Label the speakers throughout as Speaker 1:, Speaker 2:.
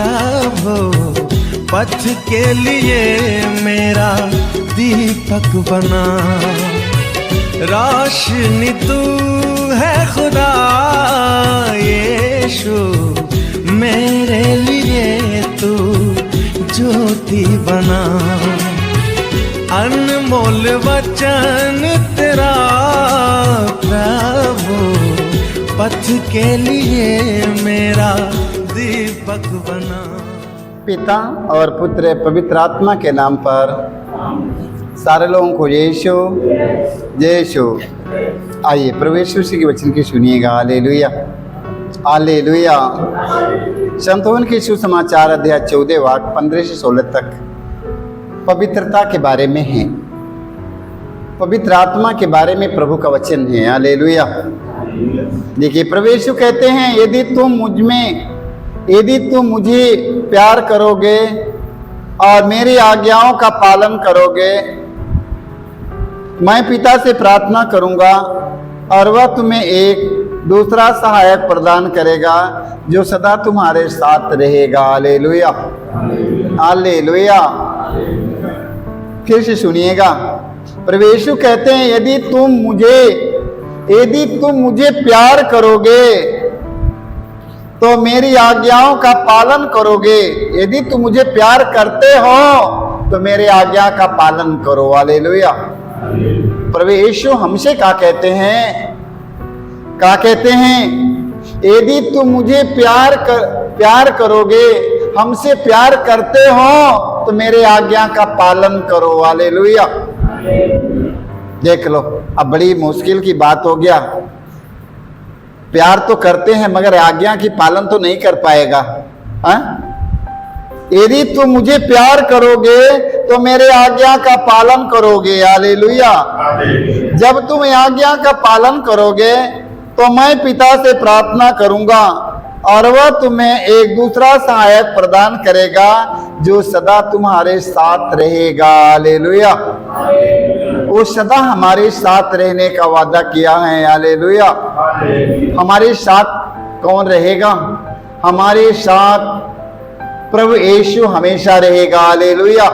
Speaker 1: प्रभु पथ के लिए मेरा दीपक बना। रोशनी तू है खुदा यीशु, मेरे लिए तू ज्योति बना। अनमोल वचन तेरा प्रभु पथ के लिए मेरा दीपक बना।
Speaker 2: पिता और पुत्र पवित्र आत्मा के नाम पर सारे लोगों को यीशु यीशु। आइए प्रभु यीशु के वचन की सुनिएगा। Hallelujah hallelujah. संतों के सुसमाचार अध्याय 14 वाक्य 15 से 16 तक पवित्रता के बारे में है, पवित्र आत्मा के बारे में प्रभु का वचन है। हालेलुया। देखिए प्रभु यीशु कहते हैं, यदि तुम मुझे प्यार करोगे और मेरी आज्ञाओं का पालन करोगे, मैं पिता से प्रार्थना करूंगा और वह तुम्हें एक दूसरा सहायक प्रदान करेगा जो सदा तुम्हारे साथ रहेगा। Hallelujah hallelujah. फिर से सुनिएगा, प्रभु यीशु कहते हैं, यदि तुम मुझे प्यार करोगे तो मेरी आज्ञाओं का पालन करोगे। यदि तुम मुझे प्यार करते हो तो मेरे आज्ञा का पालन करो। हालेलुया। प्रभु यीशु हमसे क्या कहते हैं, यदि तुम मुझे प्यार करोगे, हमसे प्यार करते हो तो मेरे आज्ञा का पालन करो। हालेलुया। देख लो, अब बड़ी मुश्किल की बात हो गया। प्यार तो करते हैं मगर आज्ञा की पालन तो नहीं कर पाएगा। यदि तुम मुझे प्यार करोगे तो मेरे आज्ञा का पालन करोगे। हालेलुया। जब तुम आज्ञा का पालन करोगे तो मैं पिता से प्रार्थना करूंगा और वह तुम्हें एक दूसरा सहायक प्रदान करेगा जो सदा तुम्हारे साथ रहेगा। हालेलुया। वो सदा हमारे साथ रहने का वादा किया है। हालेलुया। हमारे साथ कौन रहेगा? हमारे साथ प्रभु यीशु हमेशा रहेगा। हालेलुया।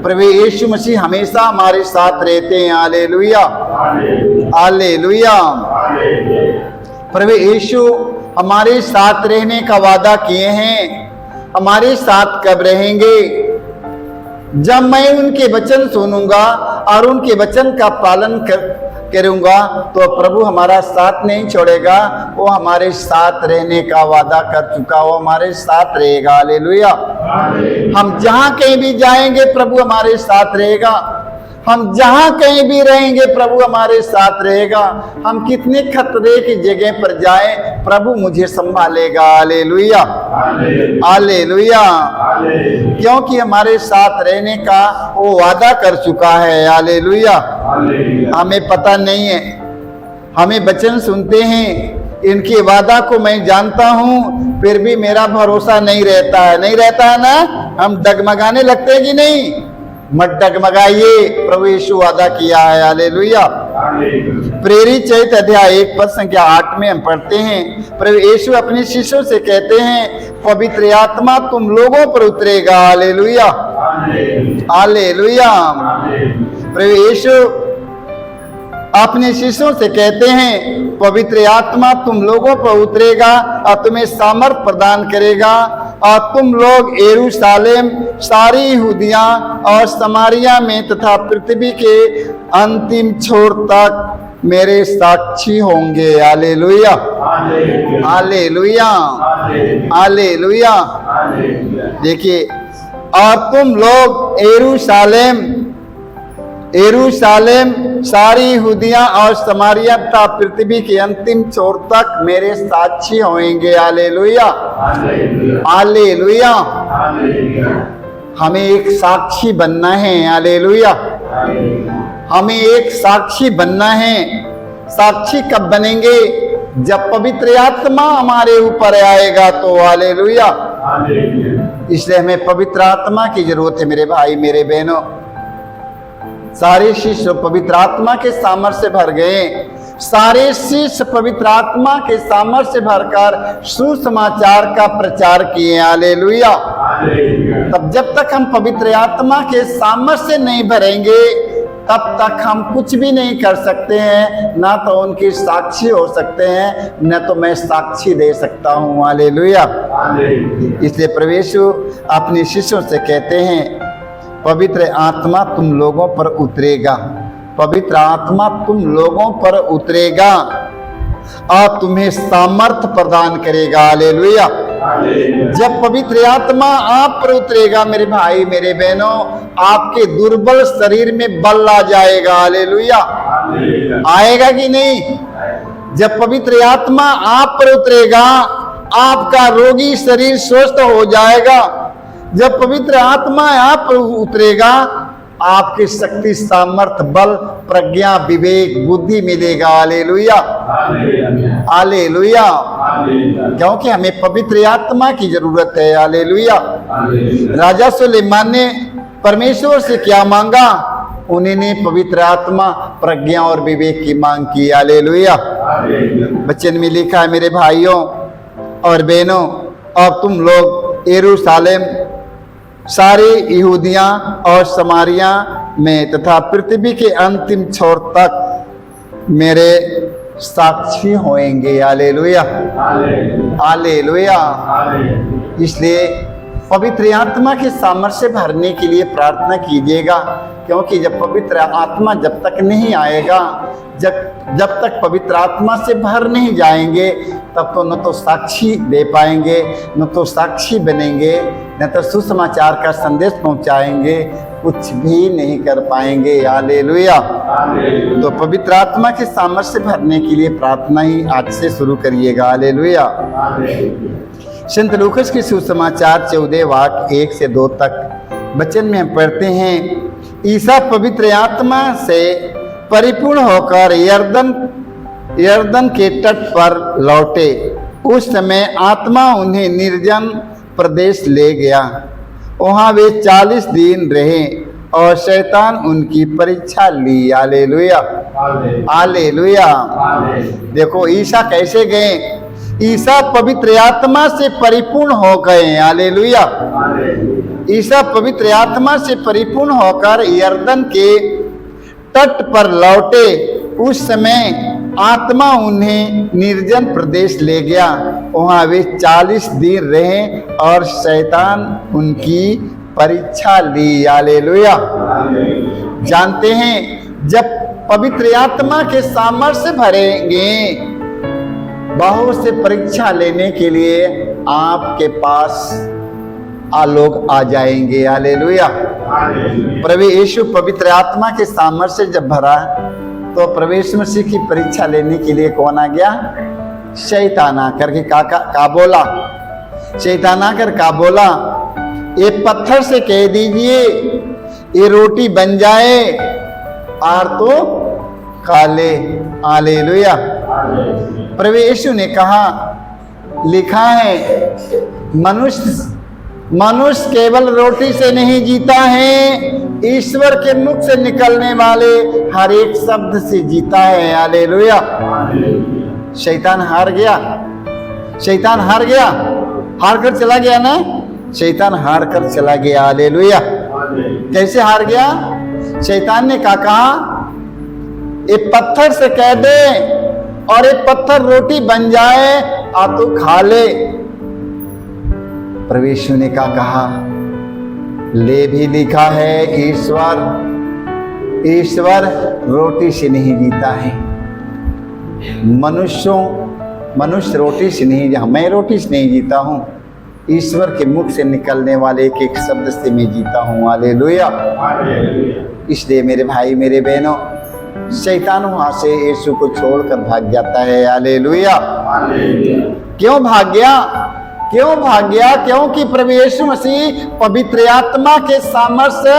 Speaker 2: प्रभु यीशु मसीह हमेशा हमारे साथ रहते हैं। Hallelujah hallelujah. प्रभु यीशु हमारे साथ रहने का वादा किए हैं। हमारे साथ कब रहेंगे? जब मैं उनके वचन सुनूंगा और उनके वचन का पालन करूंगा तो प्रभु हमारा साथ नहीं छोड़ेगा। वो हमारे साथ रहने का वादा कर चुका, वो हमारे साथ रहेगा। हालेलुया। हम जहां कहीं भी जाएंगे प्रभु हमारे साथ रहेगा। हम जहां कहीं भी रहेंगे प्रभु हमारे साथ रहेगा। हम कितने खतरे की जगह पर जाएं प्रभु मुझे संभालेगा। Hallelujah hallelujah. क्योंकि हमारे साथ रहने का वो वादा कर चुका है। हालेलुया। हमें पता नहीं है, हमें वचन सुनते हैं, इनके वादा को मैं जानता हूं, फिर भी मेरा भरोसा नहीं रहता है ना। हम डगमगाने लगते हैं कि नहीं? मत डगमगाइए, प्रभु यीशु वादा किया है। हालेलुया। प्रेरित चरित्र अध्याय 1 पद संख्या 8 में हम पढ़ते हैं, प्रभु यीशु अपने शिष्यों से कहते हैं, पवित्र आत्मा तुम लोगों पर उतरेगा। Hallelujah hallelujah. प्रभु यीशु अपने शिष्यों से कहते हैं, पवित्र आत्मा तुम लोगों पर उतरेगा और तुम्हें सामर्थ प्रदान करेगा और तुम लोग यरूशलेम, सारी यहूदिया और समारिया में तथा पृथ्वी के अंतिम छोर तक मेरे साक्षी होंगे। Hallelujah hallelujah hallelujah. देखिए, और तुम लोग यरूशलेम, सारी यहूदिया और समारिया तथा पृथ्वी के अंतिम छोर तक मेरे साक्षी होंगे। Hallelujah hallelujah. हमें एक साक्षी बनना है। हालेलुया। हमें एक साक्षी बनना है। साक्षी कब बनेंगे? जब पवित्र आत्मा हमारे ऊपर आएगा तो। हालेलुया। इसलिए हमें पवित्र आत्मा की जरूरत है। मेरे भाई मेरे बहनों, सारे शिष्य पवित्र आत्मा के सामर्थ्य से भर गए। सारे शिष्य पवित्र आत्मा के सामर्थ्य भरकर सुसमाचार का प्रचार किए। हालेलुया। तब जब तक हम पवित्र आत्मा के सामर्थ्य नहीं भरेंगे तब तक हम कुछ भी नहीं कर सकते हैं, ना तो उनकी साक्षी हो सकते हैं, न तो मैं साक्षी दे सकता हूँ। हालेलुया। इसलिए प्रभु यीशु अपने शिष्यों से कहते हैं पवित्र आत्मा तुम लोगों पर उतरेगा, पवित्र आत्मा तुम लोगों पर उतरेगा और तुम्हें सामर्थ्य प्रदान करेगा। हालेलुया। जब पवित्र आत्मा आप पर उतरेगा मेरे भाई मेरे बहनों, आपके दुर्बल शरीर में बल आ जाएगा। हालेलुया। आएगा कि नहीं? जब पवित्र आत्मा आप पर उतरेगा आपका रोगी शरीर स्वस्थ हो जाएगा। जब पवित्र आत्मा आप पर उतरेगा आपकी शक्ति सामर्थ बल प्रज्ञा विवेक बुद्धि मिलेगा। हालेलुया। हालेलुया। क्योंकि हमें पवित्र आत्मा की जरूरत है। हालेलुया। राजा सुलेमान ने परमेश्वर से क्या मांगा? उन्होंने पवित्र आत्मा प्रज्ञा और विवेक की मांग की। हालेलुया। वचन में लिखा है मेरे भाइयों और बहनों, अब तुम लोग यरूशलेम सारे यहूदिया और समारिया में तथा पृथ्वी के अंतिम छोर तक मेरे साक्षी होंगे। हालेलुया। हालेलुया। इसलिए पवित्र आत्मा के सामर्थ्य भरने के लिए प्रार्थना कीजिएगा, क्योंकि जब पवित्र आत्मा जब तक नहीं आएगा, जब तक पवित्र आत्मा से भर नहीं जाएंगे तब तो न तो साक्षी दे पाएंगे, न तो साक्षी बनेंगे, न तो सुसमाचार का संदेश पहुंचाएंगे, कुछ भी नहीं कर पाएंगे। हालेलुया। तो पवित्र आत्मा के सामर्थ्य भरने के लिए प्रार्थना ही आज से शुरू करिएगा। हालेलुया। संत लूकास की सुसमाचार 14 वाक्य 1 से 2 तक वचन में हम पढ़ते हैं, ईसा पवित्र आत्मा से परिपूर्ण होकर यरदन के तट पर लौटे। उस समय आत्मा उन्हें निर्जन प्रदेश ले गया। वहां वे 40 दिन रहे और शैतान उनकी परीक्षा ली। हालेलुया। हालेलुया। देखो ईसा कैसे गए? ईसा पवित्र आत्मा से परिपूर्ण हो गए। हालेलुया। ईसा पवित्र आत्मा से परिपूर्ण होकर यरदन के तट पर लौटे। उस समय आत्मा उन्हें निर्जन प्रदेश ले गया। वहां वे 40 दिन रहे और शैतान उनकी परीक्षा ली। हालेलुया। जानते हैं जब पवित्र आत्मा के सामर्थ्य भरेंगे, बहुत से परीक्षा लेने के लिए आपके पास लोग आ जाएंगे। हालेलुया। प्रभु यीशु पवित्र आत्मा के सामर्थ्य जब भरा तो प्रभु यीशु मसीह की परीक्षा लेने के लिए कौन आ गया? शैतान आकर के का बोला? शैतान आकर का बोला? ये पत्थर से कह दीजिए ये रोटी बन जाए और तो खा ले। हालेलुया। प्रभु यीशु ने कहा, लिखा है मनुष्य केवल रोटी से नहीं जीता है, ईश्वर के मुख से निकलने वाले हर एक शब्द से जीता है। हालेलुया। शैतान हार गया। शैतान हार गया। हार कर चला गया ना? शैतान हार कर चला गया। हालेलुया। कैसे हार गया? शैतान ने क्या कहा? ये पत्थर से कह दे और ये पत्थर रोटी बन जाए आ तू खा ले। प्रभु यीशु ने क्या कहा? ले भी लिखा है ईश्वर रोटी से नहीं जीता है। मनुष्य रोटी से नहीं, मैं रोटी से नहीं जीता हूँ, ईश्वर के मुख से निकलने वाले एक एक शब्द से मैं जीता हूँ। हालेलुया। इसलिए मेरे भाई मेरे बहनों, शैतान वहां से यीशु को छोड़कर भाग जाता है। हालेलुया। क्यों भाग गया? क्यों भाग गया? क्योंकि प्रभु यीशु मसीह पवित्र आत्मा के सामर्थ्य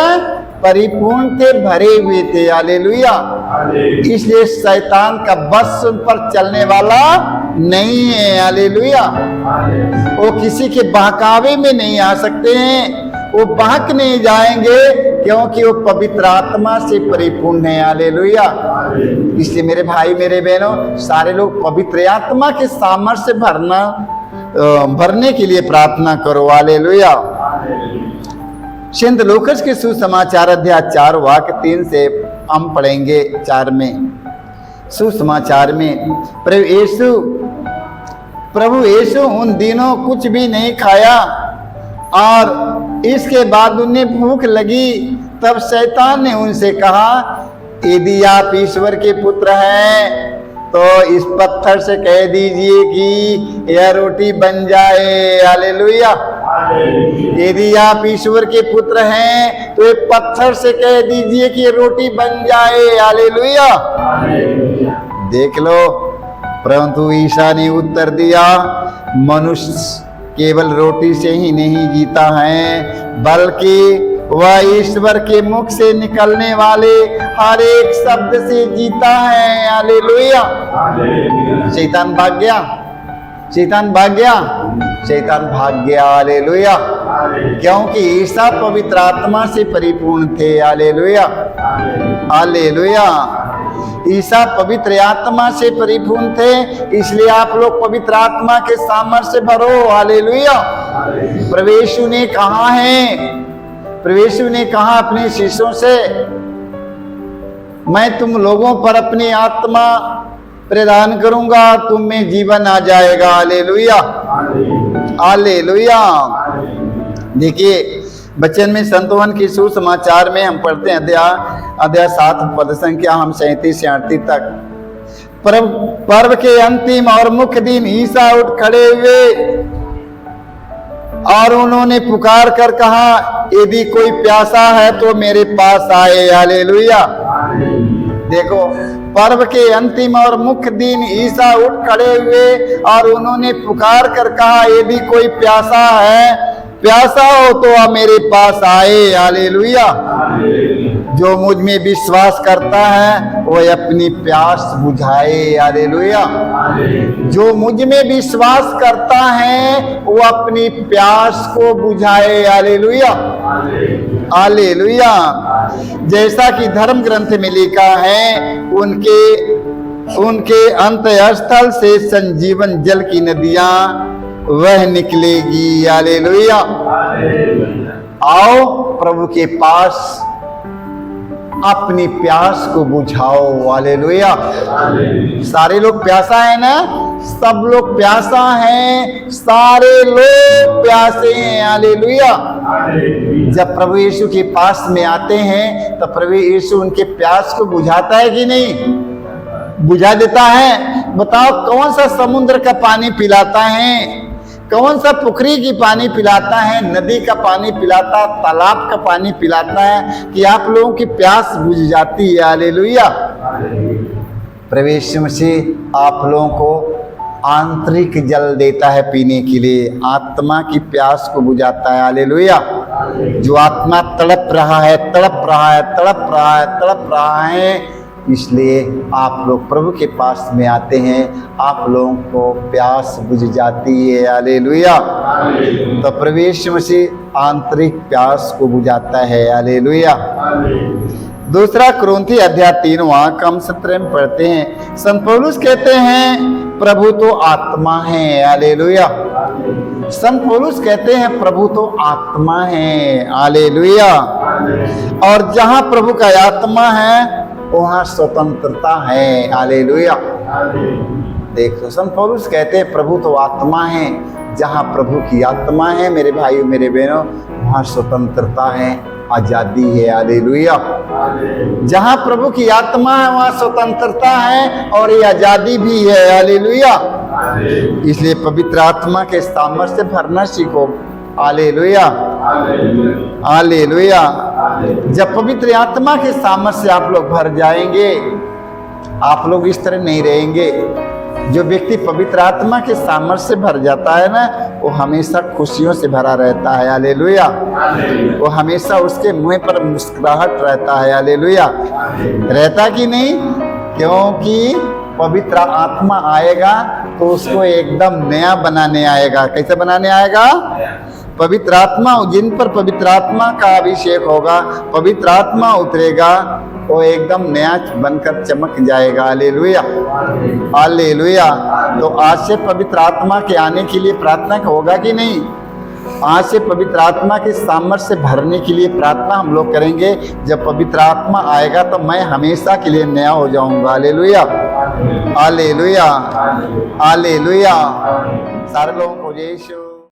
Speaker 2: परिपूर्ण थे, भरे हुए थे। हालेलुया। इसलिए शैतान का बस उन पर चलने वाला नहीं है। हालेलुया। वो किसी के बहकावे में नहीं आ सकते हैं, वो बहक नहीं जाएंगे क्योंकि वो पवित्र आत्मा से परिपूर्ण है। हालेलुया। इसलिए मेरे भाई मेरे बहनों, सारे लोग पवित्र आत्मा के सामर्थ्य से भरने के लिए प्रार्थना करो। हालेलुया। संत लूकास के सुसमाचार अध्याय 4 वाक्य 3 से हम पढ़ेंगे 4 में। सुसमाचार में प्रभु यीशु उन दिनों कुछ भी नहीं खाया और इसके बाद उन्हें भूख लगी। तब शैतान ने उनसे कहा, यदि आप ईश्वर के पुत्र हैं तो इस पत्थर से कह दीजिए कि यह रोटी बन जाए। हालेलुया। यदि आप ईश्वर के पुत्र हैं तो एक पत्थर से कह दीजिए कि रोटी बन जाए। हालेलुया। देख लो, परंतु ईसा ने उत्तर दिया, मनुष्य केवल रोटी से ही नहीं जीता है, बल्कि वह ईश्वर के मुख से निकलने वाले हर एक शब्द से जीता है। हालेलुया। शैतान भाग गया, शैतान भाग गया, शैतान भाग गया। हालेलुया। क्योंकि ईसा पवित्र आत्मा से परिपूर्ण थे। हालेलुया। हालेलुया। ईसा पवित्र आत्मा से परिपूर्ण थे, इसलिए आप लोग पवित्र आत्मा के सामर्थ्य से भरो। हालेलुया। प्रभु यीशु ने कहा है, प्रभु यीशु ने कहा अपने शिष्यों से, मैं तुम लोगों पर अपनी आत्मा प्रदान करूंगा, तुम में जीवन आ जाएगा। हालेलुया। हालेलुया। देखिए वचन में संतोवन की सुसमाचार में हम पढ़ते हैं अध्याय 7 पद संख्या हम 37 से 38 तक। पर्व के अंतिम और मुख्य दिन ईसा उठ खड़े हुए और उन्होंने पुकार कर कहा, यदि कोई प्यासा है तो मेरे पास आए। हालेलुया। देखो, पर्व के अंतिम और मुख्य दिन ईसा उठ खड़े हुए और उन्होंने पुकार कर कहा, यदि कोई प्यासा है, प्यासा हो तो मेरे पास आए। हालेलुया। जो मुझ में विश्वास करता है वह अपनी प्यास बुझाए। हालेलुया। जो मुझ में विश्वास करता है वो अपनी प्यास को बुझाए। हालेलुया। हालेलुया। जैसा कि धर्म ग्रंथ में लिखा है, उनके अंतःस्थल से संजीवन जल की नदियां वह निकलेगी। हालेलुया। आओ प्रभु के पास अपनी प्यास को बुझाओ। हालेलुया। सारे लोग प्यासा है ना? सब लोग प्यासा हैं, सारे लोग प्यासे हैं। हालेलुया। जब प्रभु यीशु के पास में आते हैं तो प्रभु यीशु उनके प्यास को बुझाता है कि नहीं? बुझा देता है। बताओ, कौन सा समुद्र का पानी पिलाता है? कौन सा पुखरी की पानी पिलाता है? नदी का पानी पिलाता, तालाब का पानी पिलाता है कि आप लोगों की प्यास बुझ जाती है। हालेलुया। प्रभु यीशु मसीह आप लोगों को आंतरिक जल देता है पीने के लिए, आत्मा की प्यास को बुझाता है। हालेलुया। जो आत्मा तड़प रहा है, तड़प रहा है, तड़प रहा है, तड़प रहा है, इसलिए आप लोग प्रभु के पास में आते हैं, आप लोगों को प्यास बुझ जाती है। हालेलुया। तो प्रभु यीशु मसीह आंतरिक प्यास को बुझाता है। हालेलुया। दूसरा कुरिन्थी अध्याय 3 वाक्य हम 17 में पढ़ते हैं। संत पौलुस कहते हैं, प्रभु तो आत्मा है। हालेलुया। संत पौलुस कहते हैं, प्रभु तो आत्मा है। हालेलुया। और जहां प्रभु का आत्मा है वहां स्वतंत्रता है। हालेलुया। देखो, संत पौलुस कहते हैं प्रभु तो आत्मा है, जहां प्रभु की आत्मा है मेरे भाइयों मेरे बहनों, वहां स्वतंत्रता है, आजादी है। हालेलुया। जहां प्रभु की आत्मा है वहां स्वतंत्रता है और ये आजादी भी है। हालेलुया। इसलिए पवित्र आत्मा के सामर्थ्य से भरना सीखो। हालेलुया। हालेलुया। जब पवित्र आत्मा के सामर्थ्य से आप लोग भर जाएंगे, आप लोग इस तरह नहीं रहेंगे। जो व्यक्ति पवित्र आत्मा के सामर्थ्य से भर जाता है ना, वो हमेशा खुशियों से भरा रहता है। हालेलुया। वो हमेशा उसके मुंह पर मुस्कुराहट रहता है। हालेलुया। रहता कि नहीं? क्योंकि पवित्र आत्मा आएगा तो उसको एकदम नया बनाने आएगा। कैसे बनाने आएगा? पवित्र आत्मा, जिन पर पवित्र आत्मा का अभिषेक होगा, पवित्र आत्मा उतरेगा, वो एकदम नया बनकर चमक जाएगा। Hallelujah, hallelujah. तो आज से पवित्र आत्मा के आने के लिए प्रार्थना होगा कि नहीं? आज से पवित्र आत्मा के सामर्थ्य से भरने के लिए प्रार्थना हम लोग करेंगे। जब पवित्र आत्मा आएगा तो मैं हमेशा के लिए नया हो जाऊंगा। Hallelujah, hallelujah, hallelujah. सारे लोगों को यीशु